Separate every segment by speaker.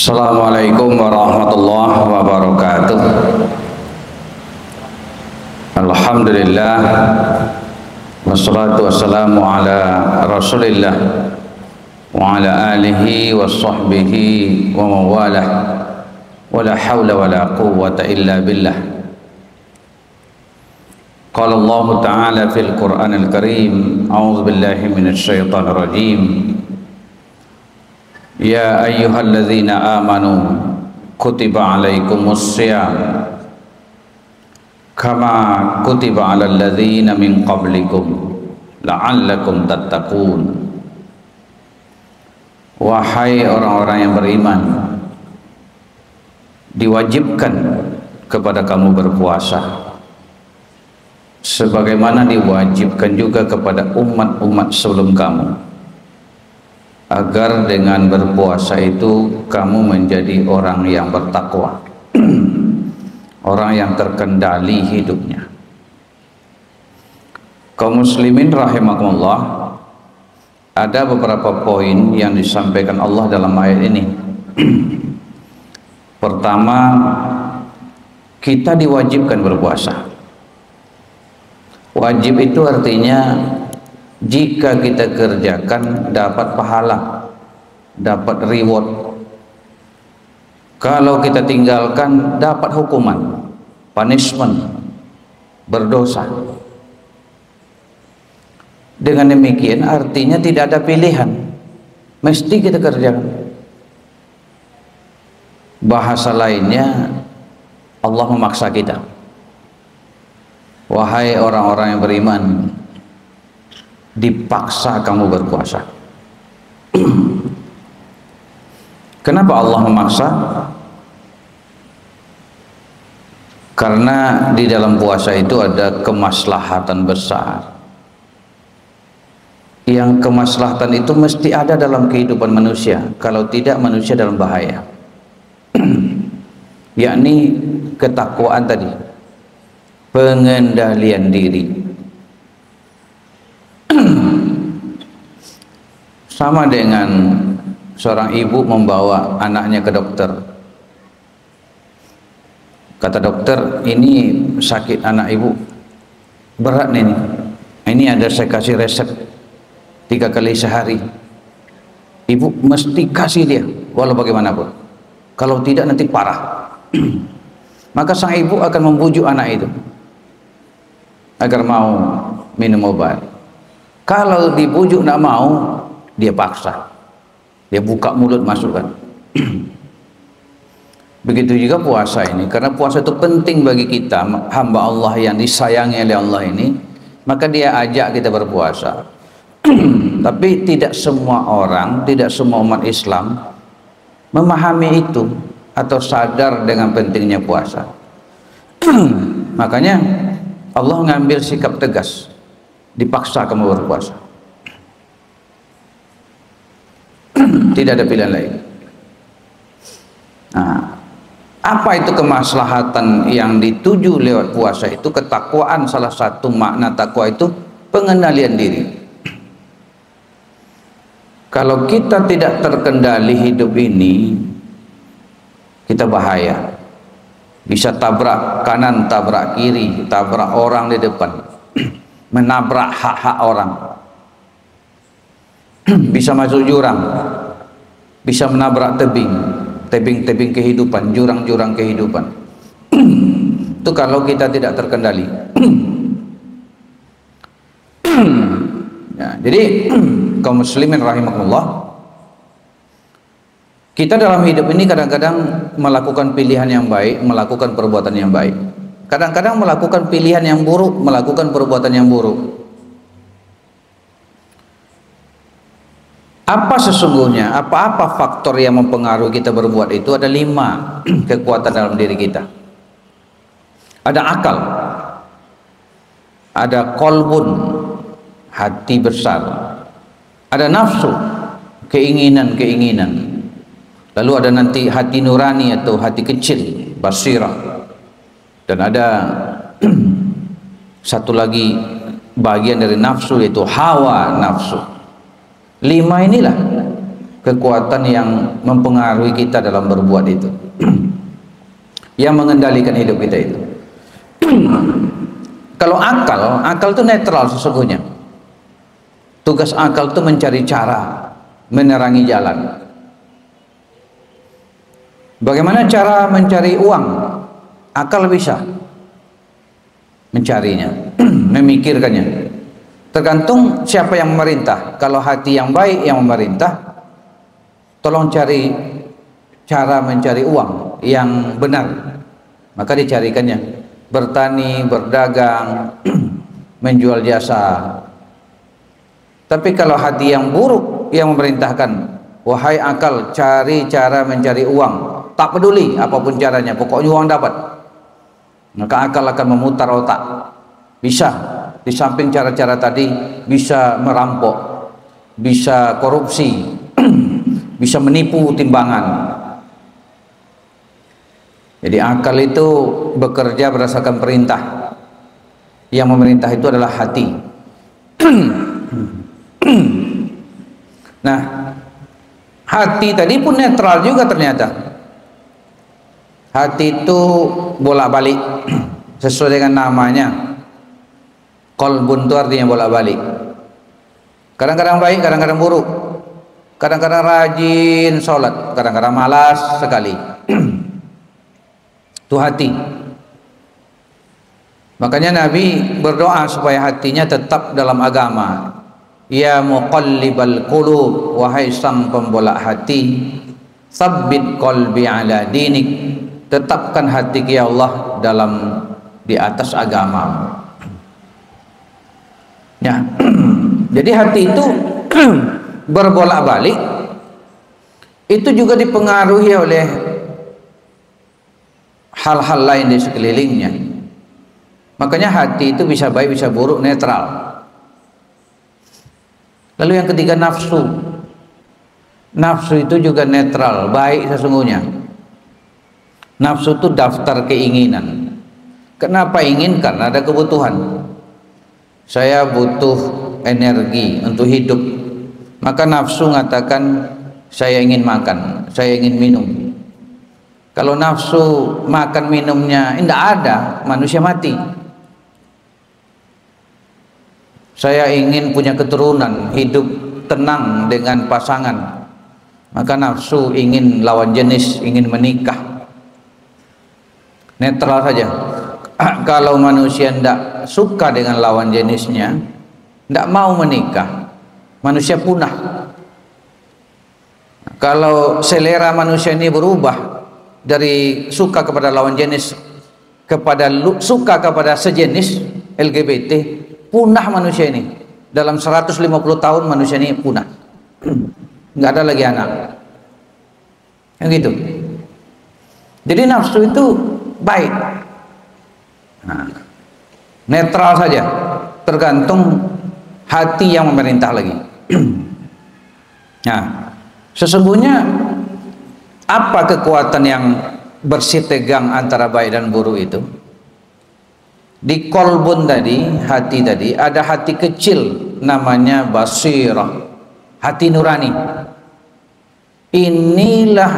Speaker 1: Assalamualaikum warahmatullahi wabarakatuh. Alhamdulillah, wassalatu wassalamu ala rasulillah wa ala alihi wa sahbihi wa mawalah, wa la hawla wa la quwwata illa billah. Qala Allah ta'ala fil Qur'anil Karim, a'udzu billahi minasy syaithanir rajim. Ya ayyuhalladzina amanu kutiba alaikumus syiyam kama kutiba alal ladzina min qablikum la'allakum tattaqun. Wahai orang-orang yang beriman, diwajibkan kepada kamu berpuasa sebagaimana diwajibkan juga kepada umat-umat sebelum kamu, agar dengan berpuasa itu kamu menjadi orang yang bertakwa, orang yang terkendali hidupnya. Kaum muslimin rahimakumullah, ada beberapa poin yang disampaikan Allah dalam ayat ini. Pertama, kita diwajibkan berpuasa. Wajib itu artinya jika kita kerjakan dapat pahala, dapat reward. Kalau kita tinggalkan dapat hukuman, punishment, berdosa. Dengan demikian artinya tidak ada pilihan, mesti kita kerjakan. Bahasa lainnya, Allah memaksa kita. Wahai orang-orang yang beriman, dipaksa kamu berpuasa. Kenapa Allah memaksa? Karena di dalam puasa itu ada kemaslahatan besar. Yang kemaslahatan itu mesti ada dalam kehidupan manusia. Kalau tidak, manusia dalam bahaya. Yakni ketakwaan tadi, pengendalian diri. Sama dengan seorang ibu membawa anaknya ke dokter. Kata dokter, ini sakit anak ibu, berat nih. Ini ada saya kasih resep 3 kali sehari. Ibu mesti kasih dia walau bagaimanapun. Kalau tidak nanti parah. Maka sang ibu akan membujuk anak itu agar mau minum obat. Kalau dibujuk tidak mau, dia paksa, dia buka mulut masukkan. Begitu juga puasa ini, karena puasa itu penting bagi kita hamba Allah yang disayangi oleh Allah ini, maka dia ajak kita berpuasa. Tapi tidak semua orang, tidak semua umat Islam memahami itu atau sadar dengan pentingnya puasa. Makanya Allah mengambil sikap tegas, dipaksa kamu berpuasa. Tidak ada pilihan lain. Nah, apa itu kemaslahatan yang dituju lewat puasa itu? Ketakwaan, salah satu makna takwa itu pengendalian diri. Kalau kita tidak terkendali hidup ini, kita bahaya. Bisa tabrak kanan, tabrak kiri, tabrak orang di depan, menabrak hak-hak orang. Bisa masuk jurang, bisa menabrak tebing kehidupan, jurang-jurang kehidupan. Itu kalau kita tidak terkendali. Ya, jadi kaum muslimin rahimakumullah, kita dalam hidup ini kadang-kadang melakukan pilihan yang baik, melakukan perbuatan yang baik. Kadang-kadang melakukan pilihan yang buruk, melakukan perbuatan yang buruk. Apa sesungguhnya, apa-apa faktor yang mempengaruhi kita berbuat itu? Ada 5 kekuatan dalam diri kita. Ada akal, ada kolbun, hati besar, ada nafsu, keinginan-keinginan, lalu ada nanti hati nurani atau hati kecil, basirah, dan ada satu lagi bagian dari nafsu, yaitu hawa nafsu. 5 inilah kekuatan yang mempengaruhi kita dalam berbuat itu, yang mengendalikan hidup kita itu. Kalau akal itu netral sesungguhnya. Tugas akal itu mencari cara, menerangi jalan. Bagaimana cara mencari uang? Akal bisa mencarinya, memikirkannya. Tergantung siapa yang memerintah. Kalau hati yang baik yang memerintah, tolong cari cara mencari uang yang benar, maka dicarikannya. Bertani, berdagang, menjual jasa. Tapi kalau hati yang buruk yang memerintahkan, wahai akal, cari cara mencari uang, tak peduli apapun caranya, pokoknya uang dapat, maka akal akan memutar otak. Bisa, di samping cara-cara tadi, bisa merampok, bisa korupsi, bisa menipu timbangan. Jadi akal itu bekerja berdasarkan perintah. Yang memerintah itu adalah hati. Nah, hati tadi pun netral juga ternyata. Hati itu bolak-balik sesuai dengan namanya. Qalbun itu artinya bolak-balik. Kadang-kadang baik, kadang-kadang buruk. Kadang-kadang rajin sholat, kadang-kadang malas sekali. Itu hati. Makanya Nabi berdoa supaya hatinya tetap dalam agama. Ya muqallibal qulub, wahai sang pembolak hati, tsabbit qalbi ala dinik, tetapkan hatiku ya Allah di atas agama. Ya. Jadi hati itu berbolak-balik, itu juga dipengaruhi oleh hal-hal lain di sekelilingnya. Makanya hati itu bisa baik, bisa buruk, netral. Lalu yang ketiga, nafsu. Nafsu itu juga netral, baik sesungguhnya. Nafsu itu daftar keinginan. Kenapa ingin? Karena ada kebutuhan. Saya butuh energi untuk hidup. Maka nafsu mengatakan saya ingin makan, saya ingin minum. Kalau nafsu makan minumnya tidak ada, manusia mati. Saya ingin punya keturunan, hidup tenang dengan pasangan, maka nafsu ingin lawan jenis, ingin menikah. Netral saja. Kalau manusia tidak suka dengan lawan jenisnya, tidak mau menikah, manusia punah. Kalau selera manusia ini berubah dari suka kepada lawan jenis kepada suka kepada sejenis, LGBT, punah manusia ini. Dalam 150 tahun manusia ini punah. Nggak ada lagi anak. Yang gitu. Jadi nafsu itu baik. Nah, netral saja. Tergantung hati yang memerintah lagi. Nah, sesungguhnya apa kekuatan yang bersih tegang antara baik dan buruk itu? Di kolbun tadi, hati tadi, ada hati kecil namanya basirah, hati nurani. Inilah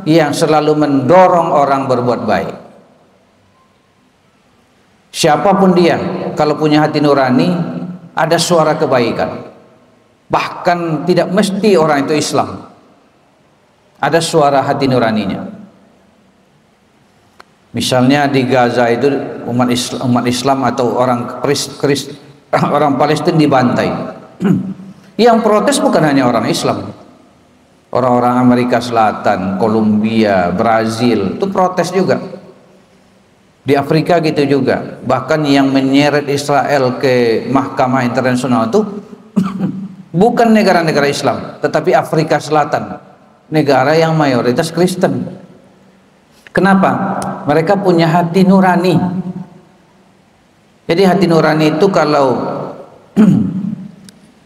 Speaker 1: yang selalu mendorong orang berbuat baik. Siapapun dia, kalau punya hati nurani, ada suara kebaikan. Bahkan tidak mesti orang itu Islam, ada suara hati nuraninya. Misalnya di Gaza itu umat Islam atau orang Palestina dibantai. Yang protes bukan hanya orang Islam, orang-orang Amerika Selatan, Kolombia, Brazil itu protes juga. Di Afrika gitu juga. Bahkan yang menyeret Israel ke mahkamah internasional itu bukan negara-negara Islam, tetapi Afrika Selatan, negara yang mayoritas Kristen. Kenapa? Mereka punya hati nurani. Jadi hati nurani itu kalau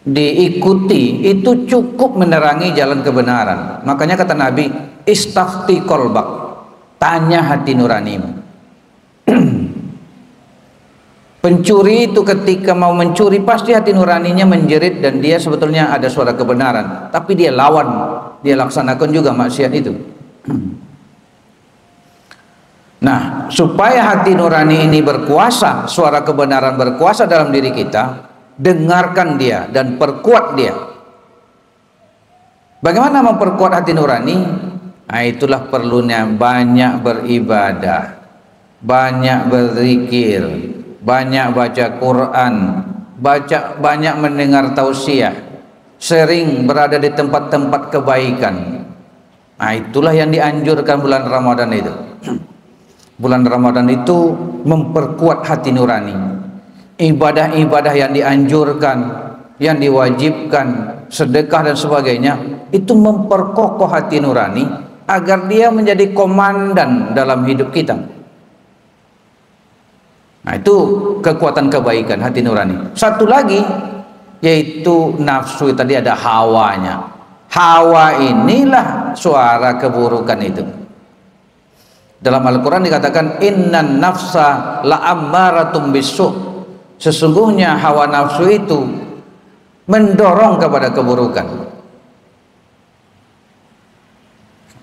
Speaker 1: diikuti itu cukup menerangi jalan kebenaran. Makanya kata Nabi, istafti kolbak, tanya hati nuranimu. Pencuri itu ketika mau mencuri pasti hati nuraninya menjerit dan dia sebetulnya ada suara kebenaran, tapi dia lawan dia laksanakan juga maksiat itu. Nah, supaya hati nurani ini berkuasa, suara kebenaran berkuasa dalam diri kita, dengarkan dia dan perkuat dia. Bagaimana memperkuat hati nurani? Nah, itulah perlunya banyak beribadah, banyak berzikir, banyak baca Quran, banyak mendengar tausiah, sering berada di tempat-tempat kebaikan. Nah, itulah yang dianjurkan bulan Ramadan itu. Bulan Ramadan itu memperkuat hati nurani. Ibadah-ibadah yang dianjurkan, yang diwajibkan, sedekah dan sebagainya, itu memperkokoh hati nurani agar dia menjadi komandan dalam hidup kita. Nah, itu kekuatan kebaikan hati nurani. Satu lagi yaitu nafsu, tadi ada hawanya. Hawa inilah suara keburukan itu. Dalam Al-Quran dikatakan innan nafsa la'ammaratum bisu'. Sesungguhnya hawa nafsu itu mendorong kepada keburukan.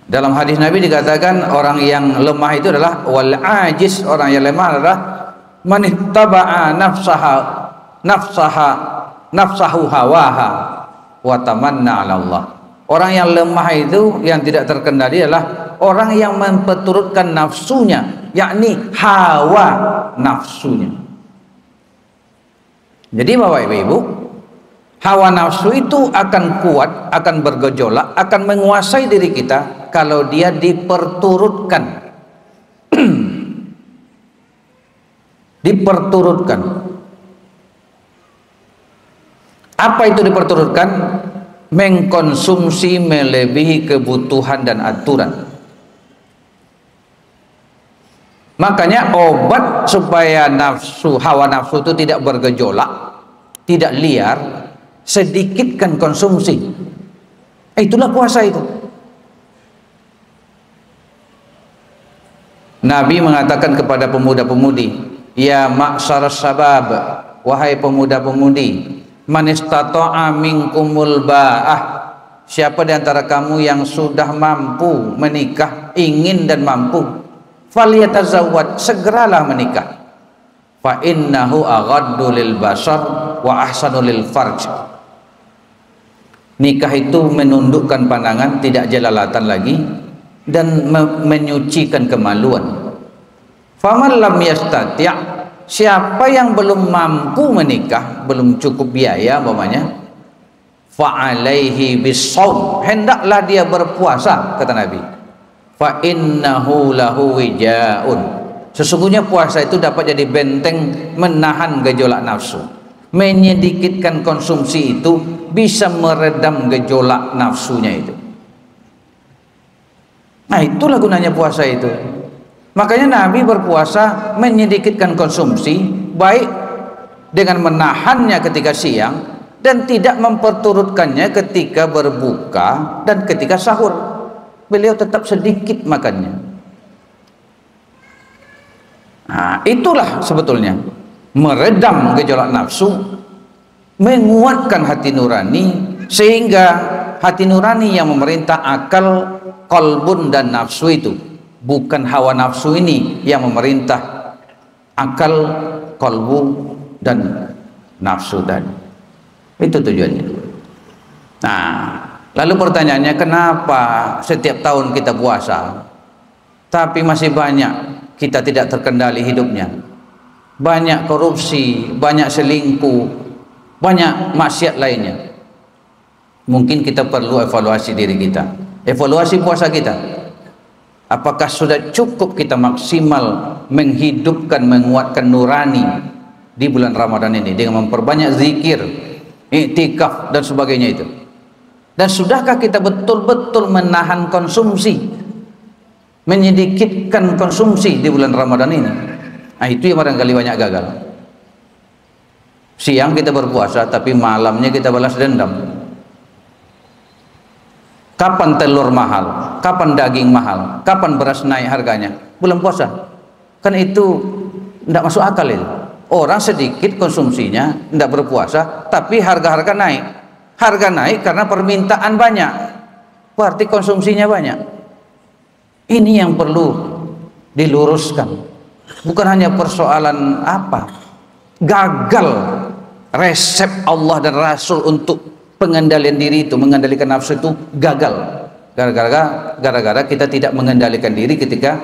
Speaker 1: Dalam hadis Nabi dikatakan orang yang lemah itu adalah wal ajiz, orang yang lemah adalah man ittaba'a nafsahu hawaha wa tamanna 'ala Allah. Orang yang lemah itu yang tidak terkendali adalah orang yang memperturutkan nafsunya, yakni hawa nafsunya. Jadi Bapak Ibu, hawa nafsu itu akan kuat, akan bergejolak, akan menguasai diri kita kalau dia diperturutkan. Diperturutkan. Apa itu diperturutkan? Mengkonsumsi melebihi kebutuhan dan aturan. Makanya obat supaya hawa nafsu itu tidak bergejolak, tidak liar, sedikitkan konsumsi. Itulah puasa itu. Nabi mengatakan kepada pemuda-pemudi, ya ma'syaras sabab, wahai pemuda-pemudi, man istata'a minkumul ba'ah, siapa di antara kamu yang sudah mampu menikah, ingin dan mampu, falyatazawwad, segeralah menikah. Fa innahu aghaddu lil basar wa ahsanu lil farj. Nikah itu menundukkan pandangan, tidak jelalatan lagi, dan menyucikan kemaluan. Faman lam yastati', siapa yang belum mampu menikah, belum cukup biaya umpamanya, fa'alaihi bisawm, hendaklah dia berpuasa, kata Nabi. Fa innahu lahu wijaun, sesungguhnya puasa itu dapat jadi benteng menahan gejolak nafsu. Menyedikitkan konsumsi itu bisa meredam gejolak nafsunya itu. Nah, itulah gunanya puasa itu. Makanya Nabi berpuasa menyedikitkan konsumsi, baik dengan menahannya ketika siang dan tidak memperturutkannya ketika berbuka dan ketika sahur. Beliau tetap sedikit makannya. Nah, itulah sebetulnya meredam gejolak nafsu, menguatkan hati nurani, sehingga hati nurani yang memerintah akal, qalbun dan nafsu itu. Bukan hawa nafsu ini yang memerintah akal, qalbu dan nafsu tadi. Itu tujuannya. Nah, lalu pertanyaannya, kenapa setiap tahun kita puasa tapi masih banyak kita tidak terkendali hidupnya? Banyak korupsi, banyak selingkuh, banyak maksiat lainnya. Mungkin kita perlu evaluasi diri kita, evaluasi puasa kita. Apakah sudah cukup kita maksimal menghidupkan, menguatkan nurani di bulan Ramadan ini dengan memperbanyak zikir, iktikaf dan sebagainya itu? Dan sudahkah kita betul-betul menahan konsumsi, menyedikitkan konsumsi di bulan Ramadan ini? Nah, itu yang barangkali banyak gagal. Siang kita berpuasa tapi malamnya kita balas dendam. Kapan telur mahal, kapan daging mahal, kapan beras naik harganya? Bulan puasa. Kan itu tidak masuk akal itu. Orang sedikit konsumsinya, tidak berpuasa, tapi harga-harga naik. Harga naik karena permintaan banyak. berarti konsumsinya banyak. Ini yang perlu diluruskan. Bukan hanya persoalan apa, gagal resep Allah dan Rasul untuk pengendalian diri itu, mengendalikan nafsu itu gagal. Gara-gara kita tidak mengendalikan diri ketika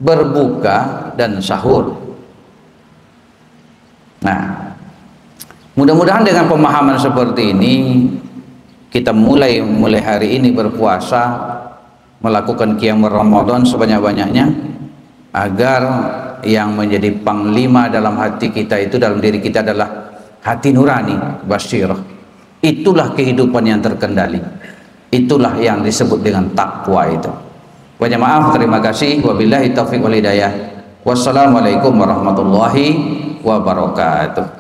Speaker 1: berbuka dan sahur. Nah, mudah-mudahan dengan pemahaman seperti ini kita mulai hari ini berpuasa, melakukan qiyam Ramadan sebanyak-banyaknya, agar yang menjadi panglima dalam hati kita itu, dalam diri kita adalah hati nurani, basirah. Itulah kehidupan yang terkendali. Itulah yang disebut dengan takwa itu. Banyak maaf, terima kasih. Wabillahi taufiq wal hidayah. Wassalamualaikum warahmatullahi wabarakatuh.